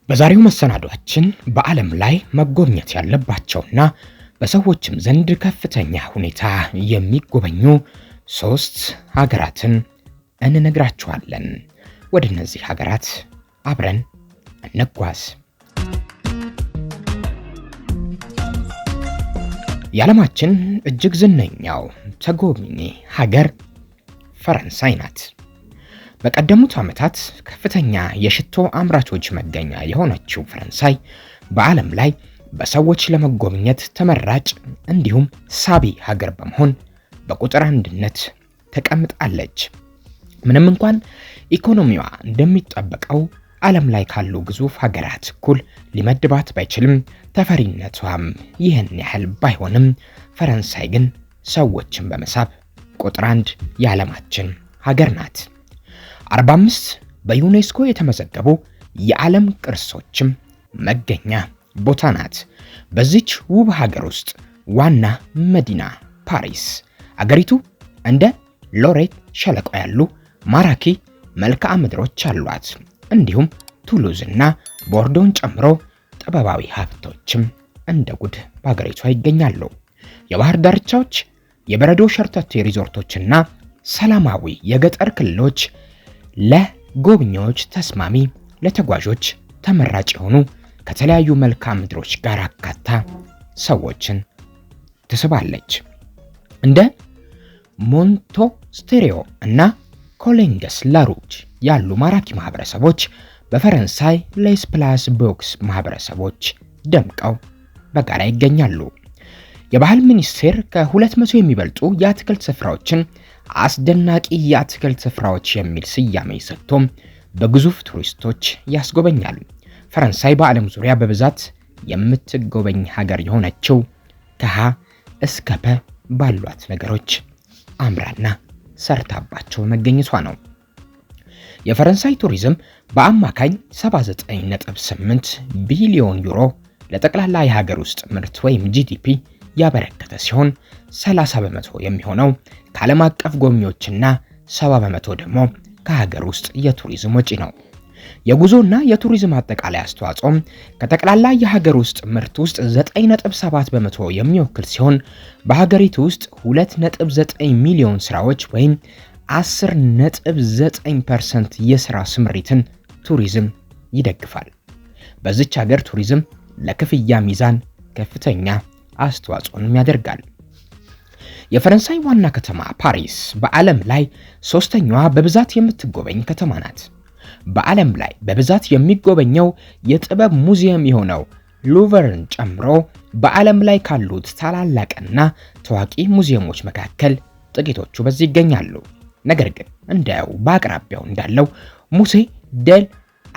በዛሬው መሰናዷችን በዓለም ላይ መጎብኘት ያለባቸውና በሰዎችም ዘንድ ከፍተኛ ሁኔታ የሚጎበኙ 3 ሀገራትን እንነግራችኋለን። ወደ እነዚህ ሀገራት አብረን እንጓዝ። የዓለማችን እጅግ ዝነኛው ተጎብኚ ሀገር ፈረንሳይ ናት። በቀደሙት ዓመታት ከፍተኛ የሽቶ አምራቾች መገኛ የሆነችው ፈረንሳይ በዓለም ላይ በሰዎች ለመጎብኘት ተመራጭ እንዲሁም ሳቢ ሀገር በመሆን በቁጥር አንድነት ተቀምጣለች። ምንም እንኳን ኢኮኖሚዋ እንደሚጠበቀው ዓለም ላይ ካሉ ግዙፍ ሀገራት እኩል ሊመድባት ባይችልም ተፈሪነቷም ይህን ያህል ባይሆንም ፈረንሳይ ግን ሰዎችን በመሳብ ቁጥር 1 የዓለማችን ሀገር ናት። 45 በዩኔስኮ የተመዘገቡ የዓለም ቅርሶችም መገኛ ቦታ ናት። በዚች ውብ ሀገር ውስጥ ዋና መዲና ፓሪስ፣ አገሪቱ እንደ ሎሬት ሸለቆ ያሉ ማራኪ መልክዓ ምድሮች አሏት። እንዲሁም ቱሉዝ እና ቦርዶን ጨምሮ ጥበባዊ ሀብቶችም እንደ ጉድ በሀገሪቷ ይገኛሉ። የባህር ዳርቻዎች፣ የበረዶ ሸርተቴ ሪዞርቶችና ሰላማዊ የገጠር ክልሎች ለጎብኚዎች ተስማሚ፣ ለተጓዦች ተመራጭ የሆኑ ከተለያዩ መልክዓ ምድሮች ጋር አካታ ሰዎችን ትስባለች። እንደ ሞንቶስቴሪዮ እና ኮሌንገስ ላሩጅ ያሉ ማራኪ ማህበረሰቦች በፈረንሳይ ሌስ ፕላስ ቦክስ ማህበረሰቦች ደምቀው በጋራ ይገኛሉ። የባህል ሚኒስቴር ከ200 የሚበልጡ የአትክልት ስፍራዎችን አስደናቂ የአትክልት ስፍራዎች የሚል ስያሜ ሰጥቶም በግዙፍ ቱሪስቶች ያስጎበኛል። ፈረንሳይ በዓለም ዙሪያ በብዛት የምትጎበኝ ሀገር የሆነችው ከሀ እስከ ፐ ባሏት ነገሮች አምራና ሰርታባቸው መገኘቷ ነው። የፈረንሳይ ቱሪዝም በአማካኝ 79.8 ቢሊዮን ዩሮ ለጠቅላላ የሀገር ውስጥ ምርት ወይም ጂዲፒ ያበረከተ ሲሆን 30 በመቶ የሚሆነው ከዓለም አቀፍ ጎብኚዎችና 70 በመቶ ደግሞ ከሀገር ውስጥ የቱሪዝም ወጪ ነው። የጉዞና የቱሪዝም አጠቃላይ አስተዋጽኦ ከጠቅላላ የሀገር ውስጥ ምርት ውስጥ 9.7 በመቶ የሚወክል ሲሆን በሀገሪቱ ውስጥ 2.9 ሚሊዮን ስራዎች ወይም 10.9% የስራ ስምሪትን ቱሪዝም ይደግፋል። በዚች ሀገር ቱሪዝም ለክፍያ ሚዛን ከፍተኛ አስተዋጽኦንም ያደርጋል። የፈረንሳይ ዋና ከተማ ፓሪስ በዓለም ላይ 3ኛዋ በብዛት የምትጎበኝ ከተማ ናት። በዓለም ላይ በብዛት የሚጎበኘው የጥበብ ሙዚየም የሆነው ሉቨርን ጨምሮ በዓለም ላይ ካሉት ታላላቅና ታዋቂ ሙዚየሞች መካከል ጥቂቶቹ በዚህ ይገኛሉ። ነገር ግን እንደው በአቅራቢያው እንዳለው ሙሴ ደል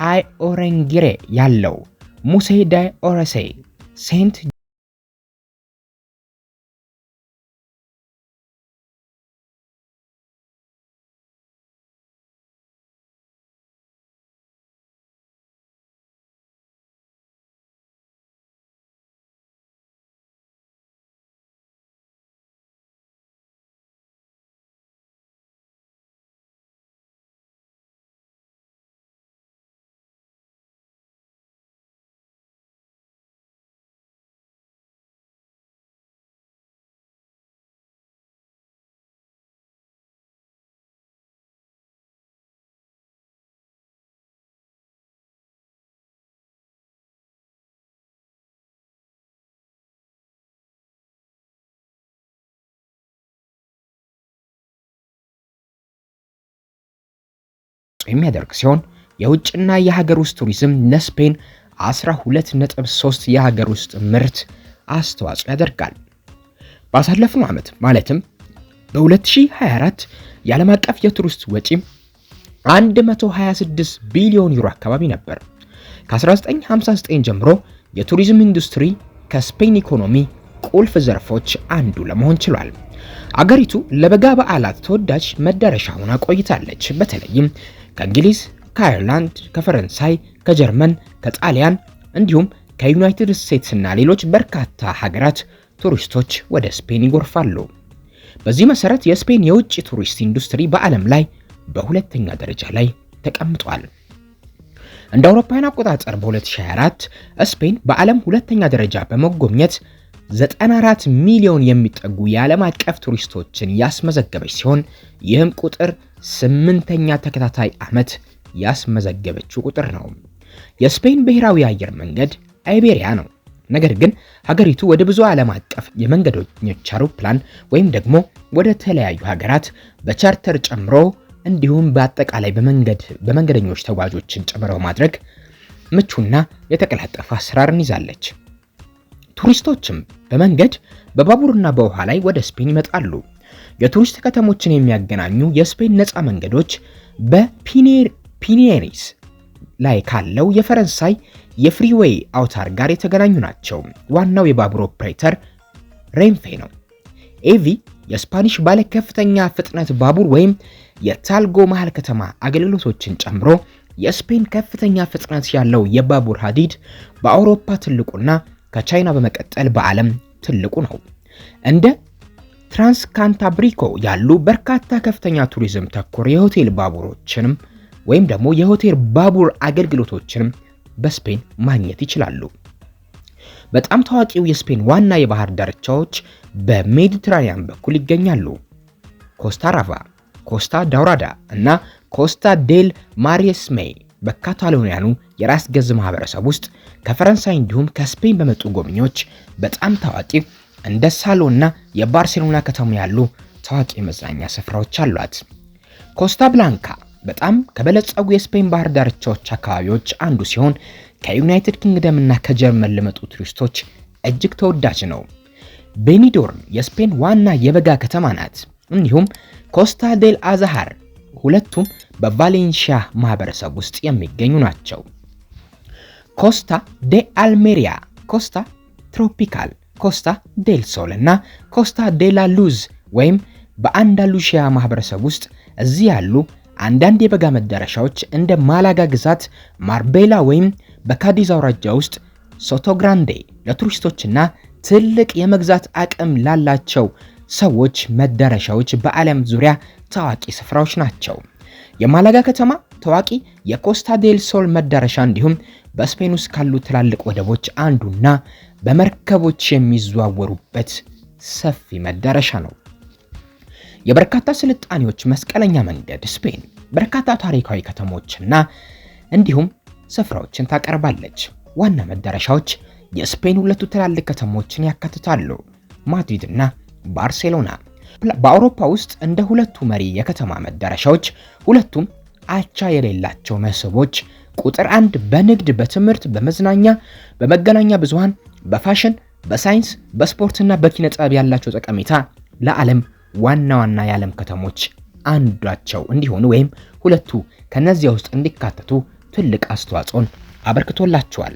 አይኦሬንጊሬ ያለው ሙሴ ደ ኦረሴ ሴንት የሚያደርግ ሲሆን የውጭና የሀገር ውስጥ ቱሪዝም ለስፔን 12.3 የሀገር ውስጥ ምርት አስተዋጽኦ ያደርጋል። ባሳለፍነው ዓመት ማለትም በ2024 የዓለም አቀፍ የቱሪስት ወጪ 126 ቢሊዮን ዩሮ አካባቢ ነበር። ከ1959 ጀምሮ የቱሪዝም ኢንዱስትሪ ከስፔን ኢኮኖሚ ቁልፍ ዘርፎች አንዱ ለመሆን ችሏል። አገሪቱ ለበጋ በዓላት ተወዳጅ መዳረሻ ሆና ቆይታለች። በተለይም ከእንግሊዝ፣ ከአየርላንድ፣ ከፈረንሳይ፣ ከጀርመን፣ ከጣሊያን እንዲሁም ከዩናይትድ ስቴትስ እና ሌሎች በርካታ ሀገራት ቱሪስቶች ወደ ስፔን ይጎርፋሉ። በዚህ መሰረት የስፔን የውጭ ቱሪስት ኢንዱስትሪ በዓለም ላይ በሁለተኛ ደረጃ ላይ ተቀምጧል። እንደ አውሮፓውያን አቆጣጠር በ2024 ስፔን በዓለም ሁለተኛ ደረጃ በመጎብኘት 94 ሚሊዮን የሚጠጉ የዓለም አቀፍ ቱሪስቶችን ያስመዘገበች ሲሆን ይህም ቁጥር 8ኛ ተከታታይ ዓመት ያስመዘገበችው ቁጥር ነው። የስፔን ብሔራዊ አየር መንገድ አይቤሪያ ነው። ነገር ግን ሀገሪቱ ወደ ብዙ ዓለም አቀፍ የመንገደኞች አውሮፕላን ወይም ደግሞ ወደ ተለያዩ ሀገራት በቻርተር ጨምሮ እንዲሁም በአጠቃላይ በመንገደኞች ተጓዦችን ጨምሮ ማድረግ ምቹና የተቀላጠፈ አሰራርን ይዛለች። ቱሪስቶችም በመንገድ በባቡርና በውሃ ላይ ወደ ስፔን ይመጣሉ። የቱሪስት ከተሞችን የሚያገናኙ የስፔን ነፃ መንገዶች በፒኔሪስ ላይ ካለው የፈረንሳይ የፍሪዌይ አውታር ጋር የተገናኙ ናቸው። ዋናው የባቡር ኦፕሬተር ሬንፌ ነው። ኤቪ የስፓኒሽ ባለ ከፍተኛ ፍጥነት ባቡር ወይም የታልጎ መሃል ከተማ አገልግሎቶችን ጨምሮ የስፔን ከፍተኛ ፍጥነት ያለው የባቡር ሀዲድ በአውሮፓ ትልቁና ከቻይና በመቀጠል በዓለም ትልቁ ነው። እንደ ትራንስካንታብሪኮ ያሉ በርካታ ከፍተኛ ቱሪዝም ተኮር የሆቴል ባቡሮችንም ወይም ደግሞ የሆቴል ባቡር አገልግሎቶችንም በስፔን ማግኘት ይችላሉ። በጣም ታዋቂው የስፔን ዋና የባህር ዳርቻዎች በሜዲትራኒያን በኩል ይገኛሉ። ኮስታ ራቫ፣ ኮስታ ዳውራዳ እና ኮስታ ዴል ማሪስሜ በካታሎኒያኑ የራስ ገዝ ማህበረሰብ ውስጥ ከፈረንሳይ እንዲሁም ከስፔን በመጡ ጎብኚዎች በጣም ታዋቂ እንደ ሳሎና የባርሴሎና ከተማ ያሉ ታዋቂ መዝናኛ ስፍራዎች አሏት። ኮስታ ብላንካ በጣም ከበለጸጉ የስፔን ባህር ዳርቻዎች አካባቢዎች አንዱ ሲሆን ከዩናይትድ ኪንግደም እና ከጀርመን ለመጡ ቱሪስቶች እጅግ ተወዳጅ ነው። ቤኒዶርም የስፔን ዋና የበጋ ከተማ ናት። እንዲሁም ኮስታ ዴል አዛሃር ሁለቱም በቫሌንሺያ ማህበረሰብ ውስጥ የሚገኙ ናቸው። ኮስታ ዴ አልሜሪያ፣ ኮስታ ትሮፒካል፣ ኮስታ ዴል ሶል እና ኮስታ ዴላ ሉዝ ወይም በአንዳሉሺያ ማህበረሰብ ውስጥ እዚህ ያሉ አንዳንድ የበጋ መዳረሻዎች እንደ ማላጋ ግዛት ማርቤላ ወይም በካዲዝ አውራጃ ውስጥ ሶቶግራንዴ ለቱሪስቶችና ትልቅ የመግዛት አቅም ላላቸው ሰዎች መዳረሻዎች በዓለም ዙሪያ ታዋቂ ስፍራዎች ናቸው። የማላጋ ከተማ ታዋቂ የኮስታ ዴል ሶል መዳረሻ እንዲሁም በስፔን ውስጥ ካሉ ትላልቅ ወደቦች አንዱና በመርከቦች የሚዘዋወሩበት ሰፊ መዳረሻ ነው። የበርካታ ስልጣኔዎች መስቀለኛ መንገድ ስፔን በርካታ ታሪካዊ ከተሞችና እንዲሁም ስፍራዎችን ታቀርባለች። ዋና መዳረሻዎች የስፔን ሁለቱ ትላልቅ ከተሞችን ያካትታሉ፣ ማድሪድ እና ባርሴሎና። በአውሮፓ ውስጥ እንደ ሁለቱ መሪ የከተማ መዳረሻዎች ሁለቱም አቻ የሌላቸው መስህቦች ቁጥር 1 በንግድ፣ በትምህርት፣ በመዝናኛ፣ በመገናኛ ብዙሃን፣ በፋሽን፣ በሳይንስ፣ በስፖርትና በኪነ ጥበብ ያላቸው ጠቀሜታ ለዓለም ዋና ዋና የዓለም ከተሞች አንዷቸው እንዲሆኑ ወይም ሁለቱ ከነዚያ ውስጥ እንዲካተቱ ትልቅ አስተዋጽኦን አበርክቶላቸዋል።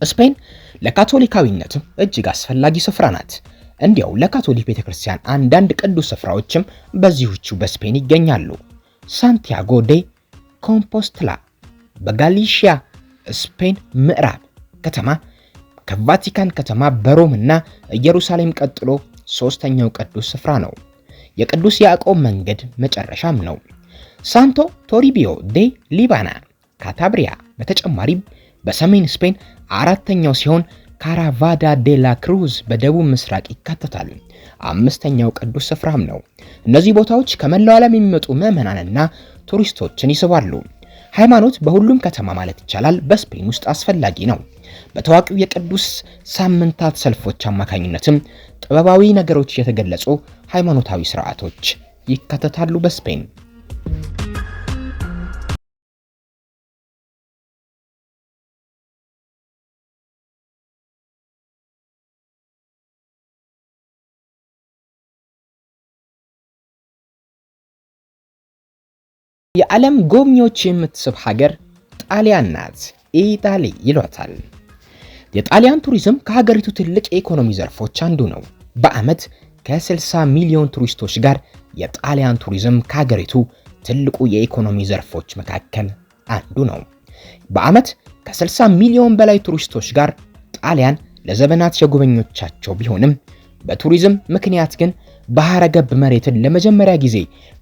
ስፔን ለካቶሊካዊነት እጅግ አስፈላጊ ስፍራ ናት። እንዲያው ለካቶሊክ ቤተክርስቲያን አንዳንድ ቅዱስ ስፍራዎችም በዚሁቹ በስፔን ይገኛሉ። ሳንቲያጎ ዴ ኮምፖስትላ በጋሊሺያ ስፔን ምዕራብ ከተማ ከቫቲካን ከተማ በሮም እና ኢየሩሳሌም ቀጥሎ ሶስተኛው ቅዱስ ስፍራ ነው። የቅዱስ ያዕቆብ መንገድ መጨረሻም ነው። ሳንቶ ቶሪቢዮ ዴ ሊባና ካታብሪያ በተጨማሪም በሰሜን ስፔን አራተኛው ሲሆን ካራቫዳ ዴላ ክሩዝ በደቡብ ምስራቅ ይካተታል። አምስተኛው ቅዱስ ስፍራም ነው። እነዚህ ቦታዎች ከመላው ዓለም የሚመጡ ምዕመናንና ቱሪስቶችን ይስባሉ። ሃይማኖት በሁሉም ከተማ ማለት ይቻላል በስፔን ውስጥ አስፈላጊ ነው። በታዋቂው የቅዱስ ሳምንታት ሰልፎች አማካኝነትም ጥበባዊ ነገሮች የተገለጹ ሃይማኖታዊ ስርዓቶች ይካተታሉ በስፔን። የዓለም ጎብኚዎች የምትስብ ሀገር ጣሊያን ናት። ኢጣሊ ይሏታል። የጣሊያን ቱሪዝም ከሀገሪቱ ትልቅ የኢኮኖሚ ዘርፎች አንዱ ነው። በዓመት ከ60 ሚሊዮን ቱሪስቶች ጋር የጣሊያን ቱሪዝም ከሀገሪቱ ትልቁ የኢኮኖሚ ዘርፎች መካከል አንዱ ነው። በዓመት ከ60 ሚሊዮን በላይ ቱሪስቶች ጋር ጣሊያን ለዘመናት የጎበኞቻቸው ቢሆንም በቱሪዝም ምክንያት ግን ባህረ ገብ መሬትን ለመጀመሪያ ጊዜ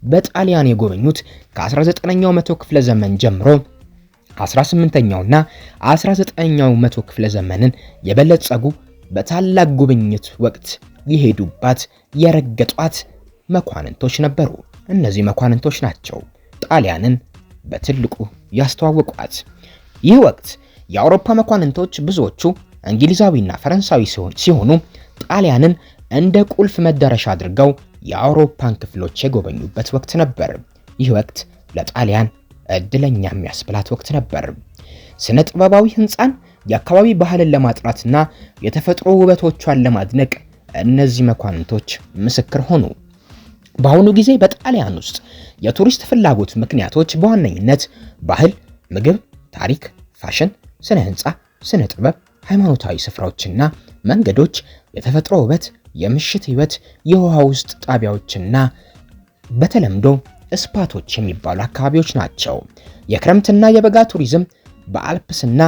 በጣሊያን የጎበኙት ከ19ኛው መቶ ክፍለ ዘመን ጀምሮ 18ኛውና 19ኛው መቶ ክፍለ ዘመንን የበለጸጉ በታላቅ ጉብኝት ወቅት የሄዱባት የረገጧት መኳንንቶች ነበሩ። እነዚህ መኳንንቶች ናቸው ጣሊያንን በትልቁ ያስተዋወቋት። ይህ ወቅት የአውሮፓ መኳንንቶች ብዙዎቹ እንግሊዛዊና ፈረንሳዊ ሲሆኑ ጣሊያንን እንደ ቁልፍ መዳረሻ አድርገው የአውሮፓን ክፍሎች የጎበኙበት ወቅት ነበር። ይህ ወቅት ለጣሊያን እድለኛ የሚያስብላት ወቅት ነበር። ስነ ጥበባዊ ህንፃን፣ የአካባቢ ባህልን ለማጥራትና የተፈጥሮ ውበቶቿን ለማድነቅ እነዚህ መኳንንቶች ምስክር ሆኑ። በአሁኑ ጊዜ በጣሊያን ውስጥ የቱሪስት ፍላጎት ምክንያቶች በዋነኝነት ባህል፣ ምግብ፣ ታሪክ፣ ፋሽን፣ ስነ ህንፃ፣ ስነ ጥበብ፣ ሃይማኖታዊ ስፍራዎችና መንገዶች፣ የተፈጥሮ ውበት፣ የምሽት ህይወት፣ የውሃ ውስጥ ጣቢያዎችና በተለምዶ ስፓቶች የሚባሉ አካባቢዎች ናቸው። የክረምትና የበጋ ቱሪዝም በአልፕስና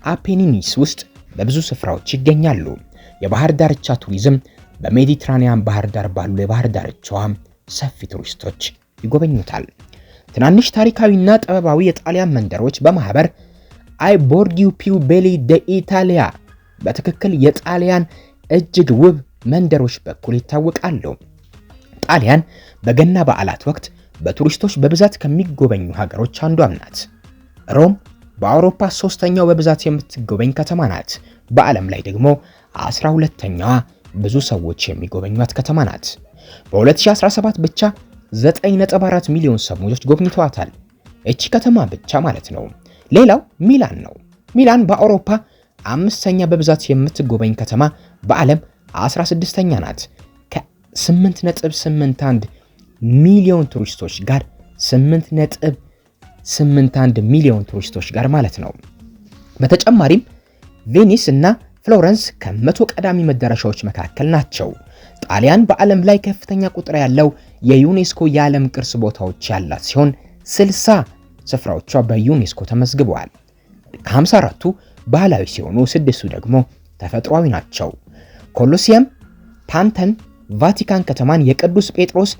አፔኒኒስ ውስጥ በብዙ ስፍራዎች ይገኛሉ። የባህር ዳርቻ ቱሪዝም በሜዲትራኒያን ባህር ዳር ባሉ የባህር ዳርቻዋ ሰፊ ቱሪስቶች ይጎበኙታል። ትናንሽ ታሪካዊና ጥበባዊ የጣሊያን መንደሮች በማህበር አይ ቦርጊው ፒው ቤሊ ደ ኢታሊያ በትክክል የጣሊያን እጅግ ውብ መንደሮች በኩል ይታወቃሉ። ጣሊያን በገና በዓላት ወቅት በቱሪስቶች በብዛት ከሚጎበኙ ሀገሮች አንዷ ናት። ሮም በአውሮፓ 3ኛው በብዛት የምትጎበኝ ከተማ ናት። በዓለም ላይ ደግሞ 12ኛዋ ብዙ ሰዎች የሚጎበኟት ከተማ ናት። በ2017 ብቻ 9.4 ሚሊዮን ሰዎች ጎብኝተዋታል። እቺ ከተማ ብቻ ማለት ነው። ሌላው ሚላን ነው። ሚላን በአውሮፓ 5ኛ በብዛት የምትጎበኝ ከተማ፣ በዓለም 16ኛ ናት። ከ8.81 ሚሊዮን ቱሪስቶች ጋር 8.81 ሚሊዮን ቱሪስቶች ጋር ማለት ነው። በተጨማሪም ቬኒስ እና ፍሎረንስ ከ100 ቀዳሚ መዳረሻዎች መካከል ናቸው። ጣሊያን በዓለም ላይ ከፍተኛ ቁጥር ያለው የዩኔስኮ የዓለም ቅርስ ቦታዎች ያላት ሲሆን 60 ስፍራዎቿ በዩኔስኮ ተመዝግበዋል። ከ54ቱ ባህላዊ ሲሆኑ 6ቱ ደግሞ ተፈጥሯዊ ናቸው። ኮሎሲየም፣ ፓንተን፣ ቫቲካን ከተማን፣ የቅዱስ ጴጥሮስ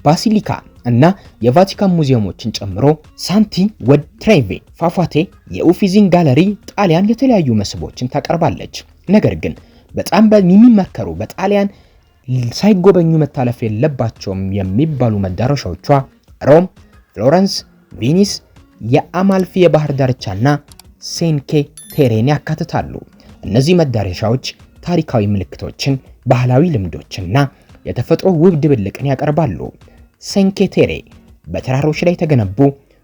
ባሲሊካ እና የቫቲካን ሙዚየሞችን ጨምሮ ሳንቲ ወድ ትሬቬ ፏፏቴ፣ የኡፊዚን ጋለሪ ጣሊያን የተለያዩ መስህቦችን ታቀርባለች። ነገር ግን በጣም የሚመከሩ በጣሊያን ሳይጎበኙ መታለፍ የለባቸውም የሚባሉ መዳረሻዎቿ ሮም፣ ፍሎረንስ፣ ቬኒስ፣ የአማልፊ የባህር ዳርቻና ሴንኬ ቴሬን ያካትታሉ። እነዚህ መዳረሻዎች ታሪካዊ ምልክቶችን፣ ባህላዊ ልምዶችና የተፈጥሮ ውብ ድብልቅን ያቀርባሉ። ሴንኬ ቴሬ በተራሮች ላይ የተገነቡ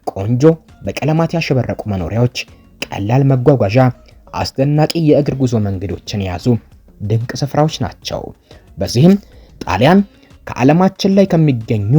ቆንጆ በቀለማት ያሸበረቁ መኖሪያዎች፣ ቀላል መጓጓዣ፣ አስደናቂ የእግር ጉዞ መንገዶችን የያዙ ድንቅ ስፍራዎች ናቸው። በዚህም ጣሊያን ከዓለማችን ላይ ከሚገኙ